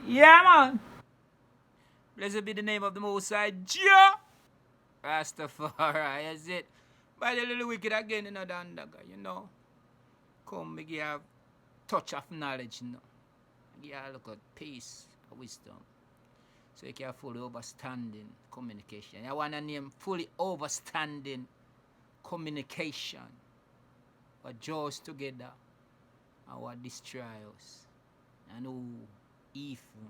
Yeah, man. Blessed be the name of the Most High, Jah. Rastafari, is it? By the little wicked again, you know. Come, me give a touch of knowledge, you know. Give a look at peace, wisdom. So you can fully understanding communication. I want to name fully understanding communication. What draws together and what destroys us. And who even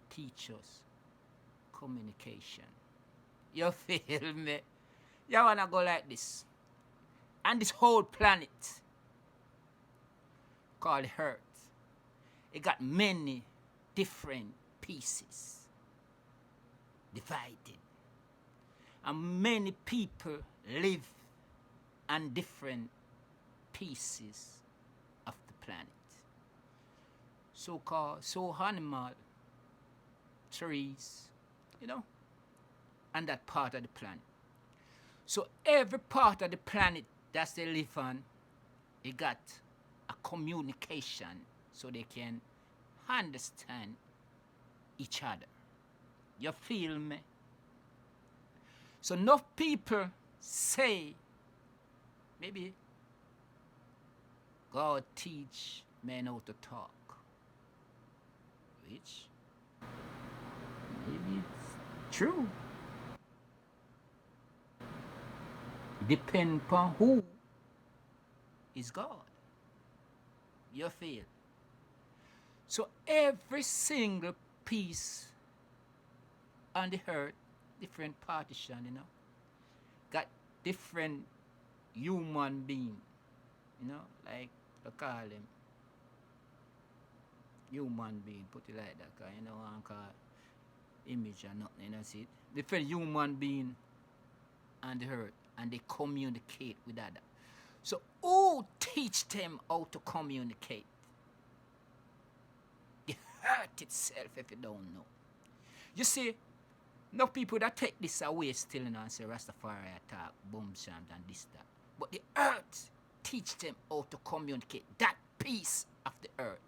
teach us communication. You feel me? You wanna go like this. And this whole planet called Earth, it got many different pieces divided. And many people live on different pieces of the planet. So animal, trees, you know, and that part of the planet. So every part of the planet that they live on, it got a communication so they can understand each other. You feel me? So enough people say, maybe God teach men how to talk. Which maybe it's true. Depend upon who is God. You feel? So every single piece on the earth, different partition, you know, got different human being, you know, like I call them human being, put it like that, cause you know I call image or nothing, you know, see it? Different human being on the earth, and they communicate with others. So who teach them how to communicate? The earth itself, if you don't know. You see, no people that take this away still, you know, and say Rastafari attack, boom, sham, and this, that. But the earth teach them how to communicate that piece of the earth.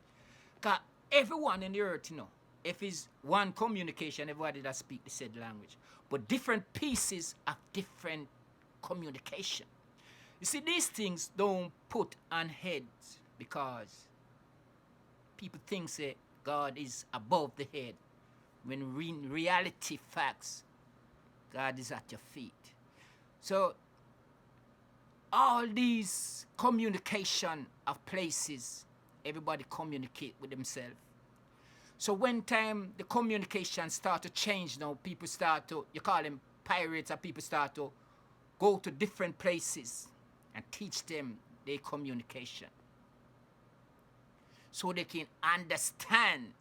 Because everyone in the earth, you know, if it's one communication, everybody that speak the said language. But different pieces of different communication. You see, these things don't put on heads because people think say God is above the head. When in reality facts, God is at your feet. So all these communication of places, everybody communicate with themselves. So when time the communication start to change now, people start to, you call them pirates, or people start to go to different places and teach them their communication. So they can understand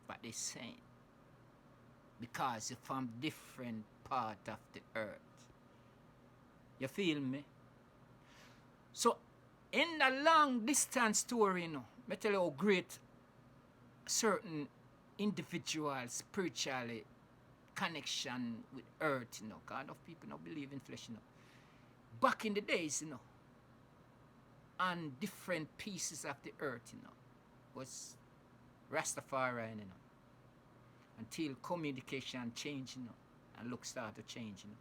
what they're saying. Because you're from different part of the earth. You feel me? So in the long distance story, you know, I tell you how great certain individuals spiritually connection with earth, you know, kind of people don't believe in flesh, you know. Back in the days, you know, on different pieces of the earth, you know, was Rastafari, you know, until communication changed, you know, and look start to change, you know.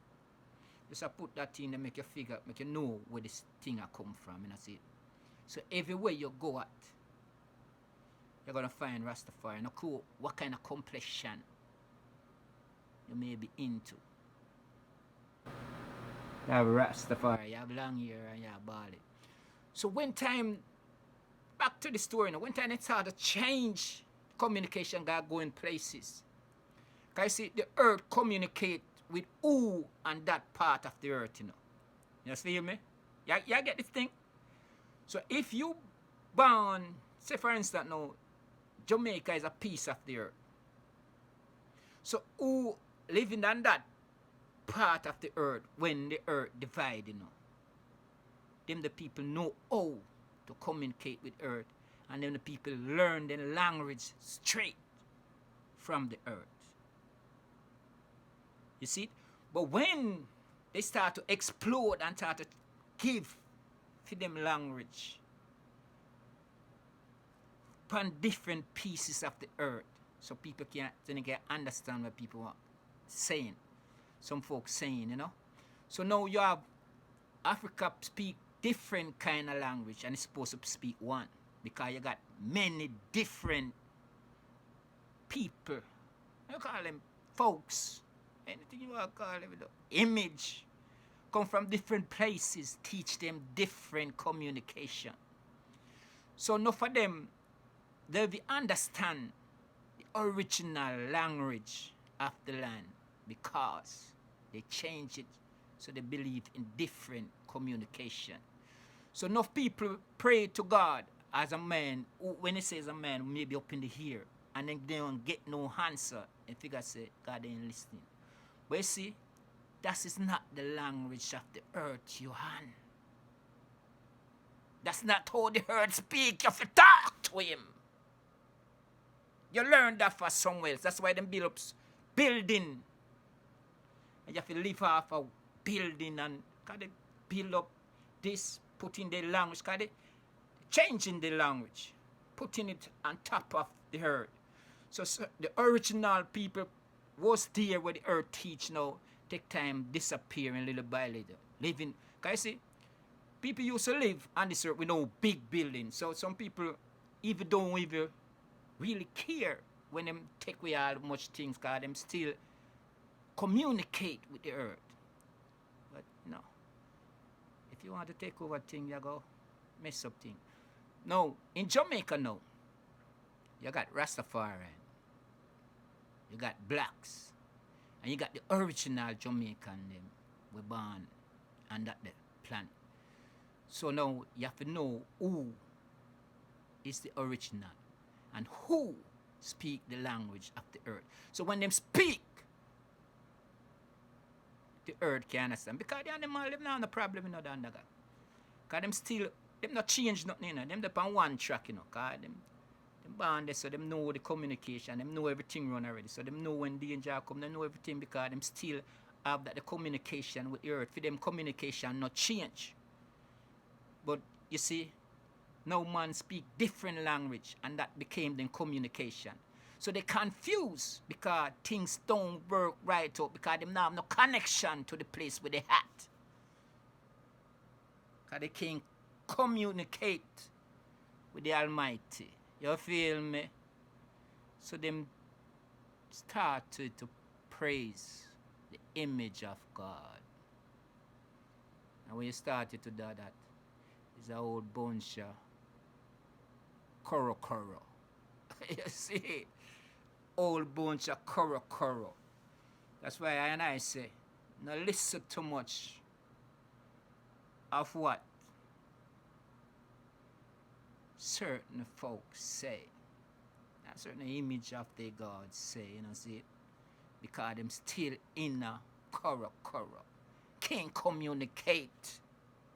Just I put that in and make you figure, make you know where this thing I come from, and I see it. So everywhere you go at, you're gonna find Rastafari. No clue what kind of complexion you may be into. You have Rastafari, you have long hair, and you have bald. So when time, back to the story now, when time it started to change, communication got going places. Because you see, the earth communicate with who on that part of the earth, you know. You see me? You get this thing? So if you born, say for instance now, Jamaica is a piece of the earth. So who living on that part of the earth when the earth divided, you know? Them the people know how to communicate with earth, and then the people learn the language straight from the earth. You see it? But when they start to explode and start to give for them language, upon different pieces of the earth so people can understand what people are saying. Some folks saying, you know. So now you have Africa speak different kind of language and it's supposed to speak one because you got many different people. You call them folks. Anything you want to call them. Image. Come from different places. Teach them different communication. So enough of them, they will understand the original language of the land because they change it so they believe in different communication. So enough people pray to God as a man, when he says a man, maybe up in the ear, and then they don't get no answer, and figure say, God ain't listening. But you see, that is not the language of the earth, Johan. That's not how the earth speak. You have to talk to him. You learn that for somewhere else. That's why them build up building. And you have to live off a building and they build up this, put in the language, they changing the language, putting it on top of the earth. So the original people was there where the earth teach now, take time disappearing little by little. Living, can you see? People used to live on this earth with no big buildings. So some people even don't even really care when them take away all much things, because them still communicate with the earth. But no. If you want to take over things, you go mess up things. No, in Jamaica now, you got Rastafari, you got blacks, and you got the original Jamaican them were born on that planet. So now you have to know who is the original and who speak the language of the earth. So when them speak, the earth can understand. Because the animal, them not have no problem in the underground. Because them still, them not change nothing, you know. Them up on one track, you know. Because them born there, so them know the communication. Them know everything run already. So them know when danger come, they know everything because them still have that the communication with the earth. For them communication not change. But you see, now man speak different language and that became then communication. So they confuse because things don't work right out because they now have no connection to the place where they at. Because they can't communicate with the Almighty. You feel me? So them start to praise the image of God. And when you started to do that, it's a whole bunch of koro. You see? Whole bunch of koro. That's why I say, no listen too much of what certain folks say. A certain image of their God say, you know, see? Because them still in a koro. Can't communicate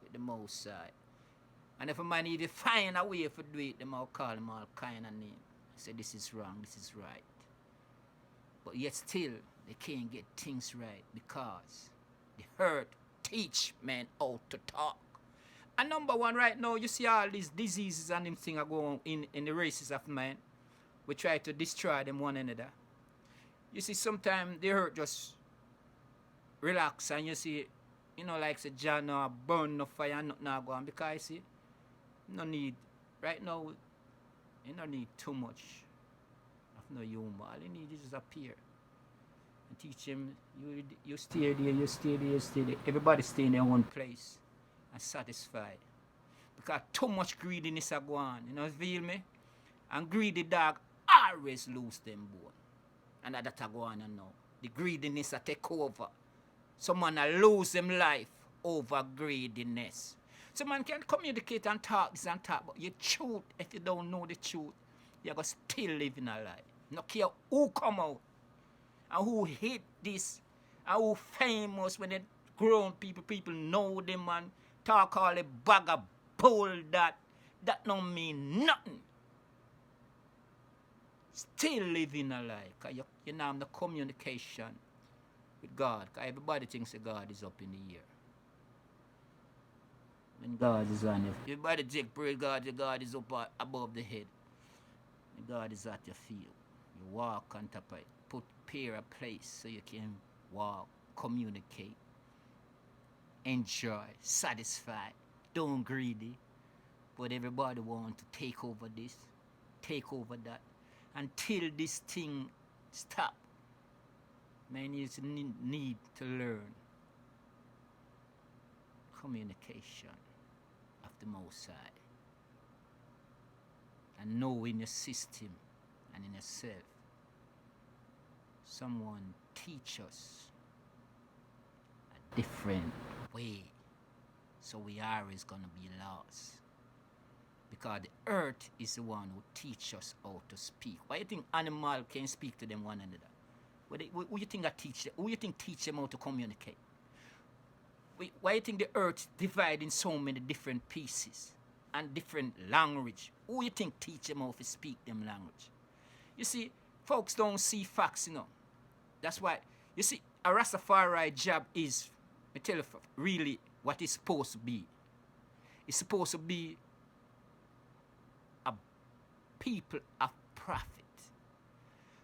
with the Most High. And if a man need to find a way to do it, them all call him all kind of names. Say this is wrong, this is right. But yet still, they can't get things right because the earth teach men how to talk. And number one right now, you see all these diseases and them things are going in the races of man. We try to destroy them one another. You see, sometimes the earth just relax and you see, you know, like say John or burn no fire and nothing go on because you see, no need, right now, you don't need too much of no humor. All you need is just appear. And teach him, you stay there. Everybody stay in their own place and satisfied. Because too much greediness are going on, you know, feel me? And greedy dog always lose them bone. And that are going on now. The greediness are take over. Someone lose them life over greediness. So man can communicate and talk this and talk, but your truth, if you don't know the truth, you're going to still living a lie. No care who come out and who hate this and who famous when they grown people know them and talk all the bag of bull that don't mean nothing. Still living a lie because you now have the communication with God. Because everybody thinks that God is up in the air. When God is on you. Everybody take praise God, the God is up above the head. God is at your feet. You walk on top of it. Prepare a place so you can walk, communicate, enjoy, satisfy. Don't greedy. But everybody want to take over this, take over that. Until this thing stop, man, you need to learn communication of the Most High. And know in your system and in yourself, someone teach us a different way. So we are always gonna be lost. Because the earth is the one who teach us how to speak. Why you think animal can speak to them one another? Who you think that teach them? Who you think teach them how to communicate? Why you think the earth divide in so many different pieces and different language? Who you think teach them how to speak them language? You see, folks don't see facts, you know. That's why, you see, a Rastafari job is, I tell you, really what it's supposed to be. It's supposed to be a people of prophet.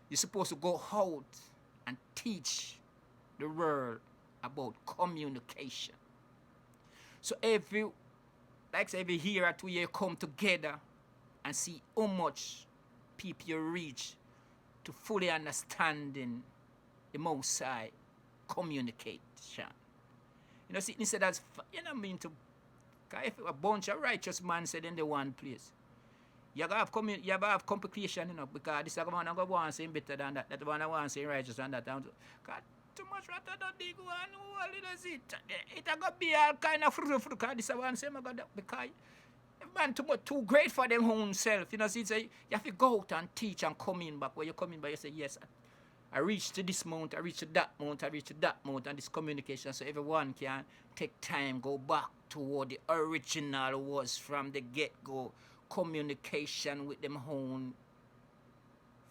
You're supposed to go out and teach the world about communication. So every year or 2 years come together and see how much people you reach to fully understanding the Most High communication. You know, see, instead of, you know, mean to, if a bunch of righteous men said in the one place, you have complication, you know, because this one I go want to say better than that. That one I want to say righteous than that. God, too much rather than they go and all it is it. It a go be all kind of fruit because this one say my God because man too great for them own self. You know, see, you have to go out and teach and come in back. Where you come in back, you say, yes, I reached to this mount, I reached to that mount, I reached to that mount, and this communication so everyone can take time, go back to what the original was from the get-go. Communication with them own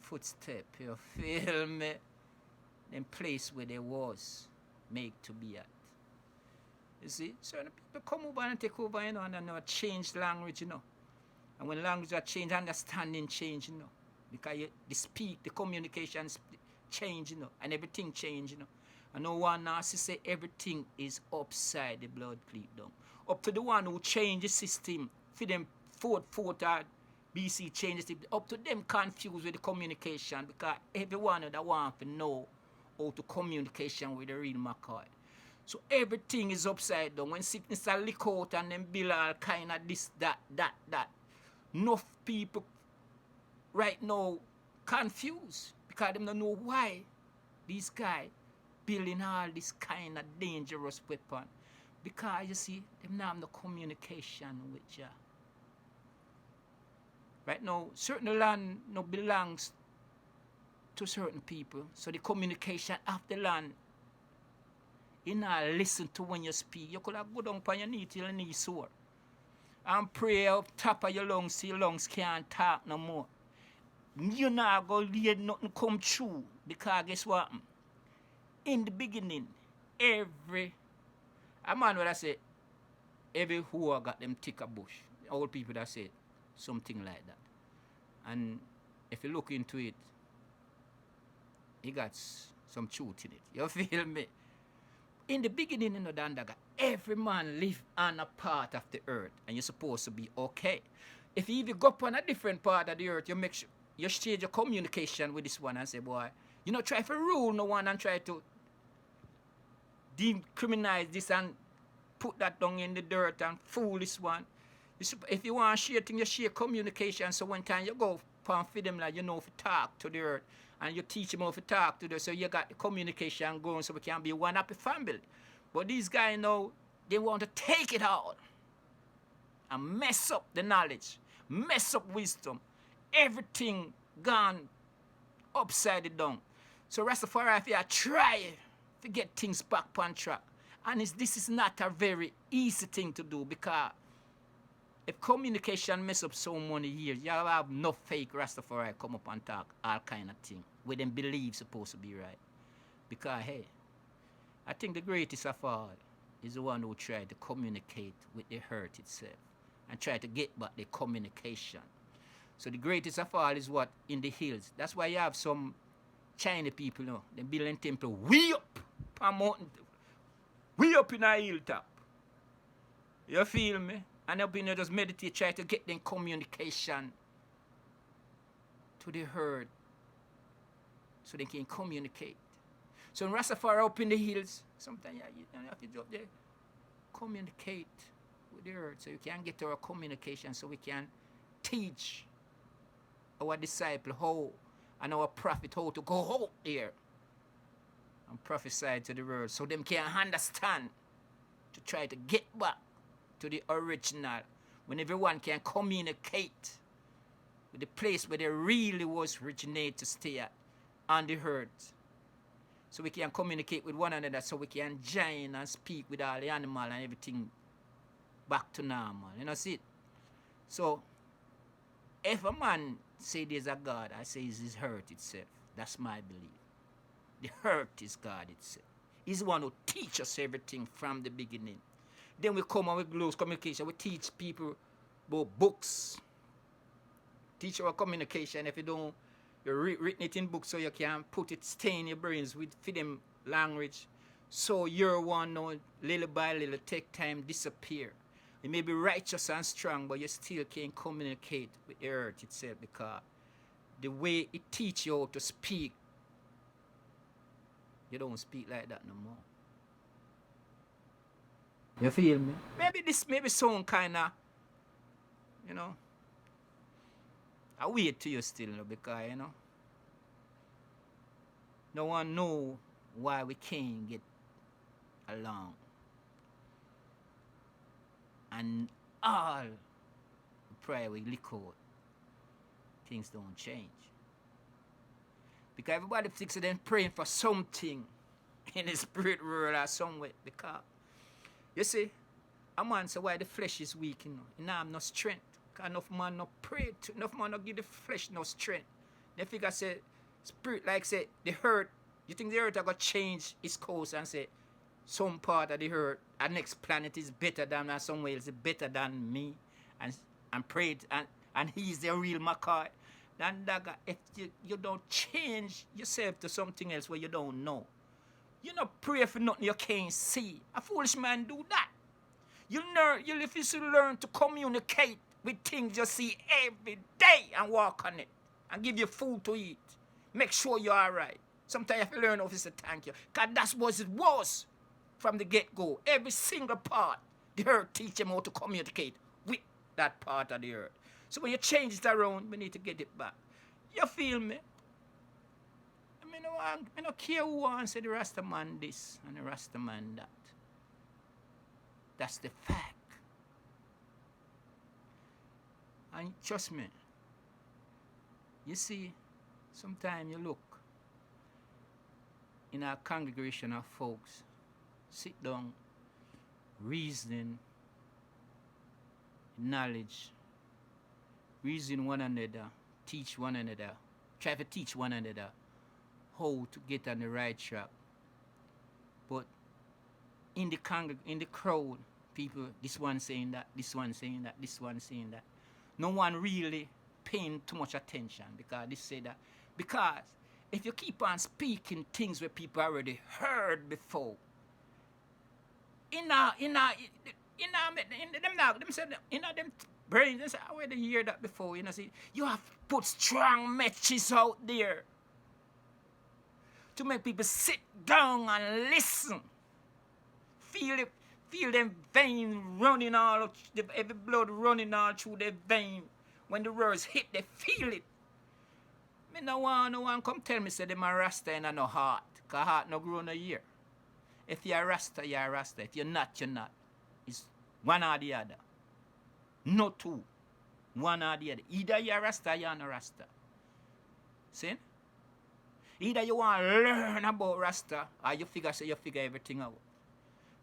footstep, you feel me? Them place where they was made to be at. You see? So people come over and take over, you know, and then change language, you know. And when language are changed, understanding change, you know. Because the communication change, you know, and everything change, you know. And no one now say everything is upside the blood cleat down. Up to the one who change the system for them 4th BC changes it, up to them confused with the communication because everyone that want to know how to communication with the real McCoy. So everything is upside down. When sickness are leak out and them bill all kind of this, that. Enough people right now confused because them don't know why these guys building all this kind of dangerous weapon. Because you see, them now have no communication with you. Right now, certain land no belongs to certain people. So the communication of the land, you not listen to when you speak. You could have go down on your knee till your knee sore. And pray up top of your lungs till your lungs can't talk no more. You not going to let nothing come true. Because guess what? In the beginning, a man would have said, every who got them thicker bush. Old people that said something like that. And if you look into it, he got some truth in it. You feel me? In the beginning, you know, Dandaga, every man live on a part of the earth, and you're supposed to be okay. If you even go up on a different part of the earth, you make sure you stage your communication with this one and say, boy, you know, try to rule no one and try to decriminalize this and put that down in the dirt and fool this one. If you want to share things, you share communication. So one time you go and feed them like you know to talk to the earth and you teach them how to talk to them. So you got the communication going so we can be one happy family. But these guys now, they want to take it all and mess up the knowledge, mess up wisdom. Everything gone upside down. So Rastafari, if you try to get things back on track, and this is not a very easy thing to do because if communication mess up so many years, you have no fake Rastafari come up and talk all kind of thing where them believe supposed to be right. Because hey, I think the greatest of all is the one who tried to communicate with the hurt itself and try to get back the communication. So the greatest of all is what? In the hills. That's why you have some China people now. They building temple way up on mountain. Way up in a hilltop. You feel me? And up in there just meditate, try to get them communication to the herd. So they can communicate. So in Rastafari up in the hills, sometimes you have to go up there, communicate with the herd. So you can get our communication so we can teach our disciple how and our prophet how to go out there and prophesy to the world so them can understand to try to get back to the original when everyone can communicate with the place where they really was originated to stay at on the earth. So we can communicate with one another so we can join and speak with all the animal and everything back to normal. You know, see it? So if a man say there's a God, I say it's his hurt itself. That's my belief. The hurt is God itself. He's the one who teaches us everything from the beginning. Then we come and we close communication. We teach people about books. Teach our communication. If you don't, you're written it in books so you can put it, stay in your brains with for them language. So your one now, little by little, take time, disappear. You may be righteous and strong, but you still can't communicate with the earth itself because the way it teach you how to speak, you don't speak like that no more. You feel me? Maybe this sound kinda, you know, I wait to you still, because, you know, no one know why we can't get along. And all the prayer we lick out, things don't change. Because everybody thinks they're praying for something in the spirit world or somewhere. Because, you see, a man say why the flesh is weak, you know. You know, have no strength. Because enough man no pray to, enough man no give the flesh no strength. They figure say, spirit like say, the hurt, you think the earth are going to change its course and say, some part of the earth, our next planet is better than, and somewhere else is better than me, and pray, and he's the real McCoy. Then if you don't change yourself to something else where you don't know, you not pray for nothing you can't see. A foolish man do that. You learn to communicate with things you see every day and walk on it and give you food to eat. Make sure you're all right. Sometimes you have to learn how to say thank you, because that's what it was from the get-go. Every single part, the earth teach them how to communicate with that part of the earth. So when you change it around, we need to get it back. You feel me? I don't care who wants to say the Rasta man this and the Rasta man that. That's the fact. And trust me, you see, sometimes you look in our congregation of folks, sit down, reasoning, knowledge, reason one another, teach one another, try to teach one another how to get on the right track. But in the crowd, people, this one saying that, this one saying that, this one saying that. No one really paying too much attention because they say that. Because if you keep on speaking things where people already heard before, in them brains, they say, I already hear that before, you know, see, you have to put strong messages out there to make people sit down and listen. Feel them veins running all, every blood running all through their vein. When the words hit, they feel it. Me no one come tell me say them a Rasta and no heart, because heart no grow no year. If you're a Rasta, you're a Rasta. If you're not, you're not. It's one or the other. No two. One or the other. Either you're a Rasta or you're not a Rasta. See? Either you want to learn about Rasta or you figure everything out.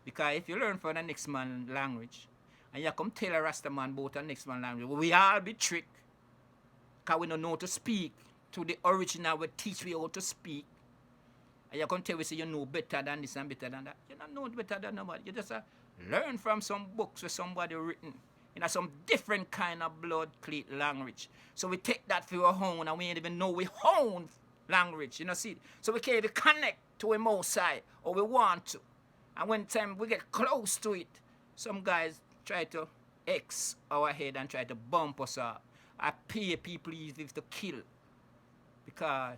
Because if you learn from the next man language and you come tell a Rasta man about the next man language, we all be tricked. Because we don't know how to speak to the original, we teach we how to speak. And you come tell we say you know better than this and better than that. You don't know better than nobody. You just learn from some books where somebody written in some different kind of blood cleat language. So we take that for our own and we ain't even know we own language, you know, see? So we can't even connect to a most side or we want to. And when time we get close to it, some guys try to X our head and try to bump us up. I pay people easily to kill because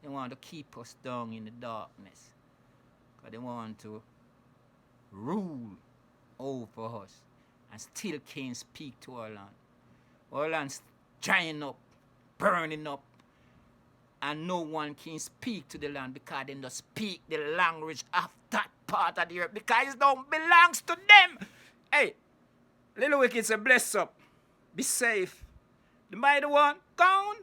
they want to keep us down in the darkness. Because they want to rule over us and still can't speak to our land. Our land's drying up, burning up, and no one can speak to the land because they don't speak the language of that part of the earth because it don't belongs to them. Hey, little wicked say bless up. Be safe. The mighty one, gone.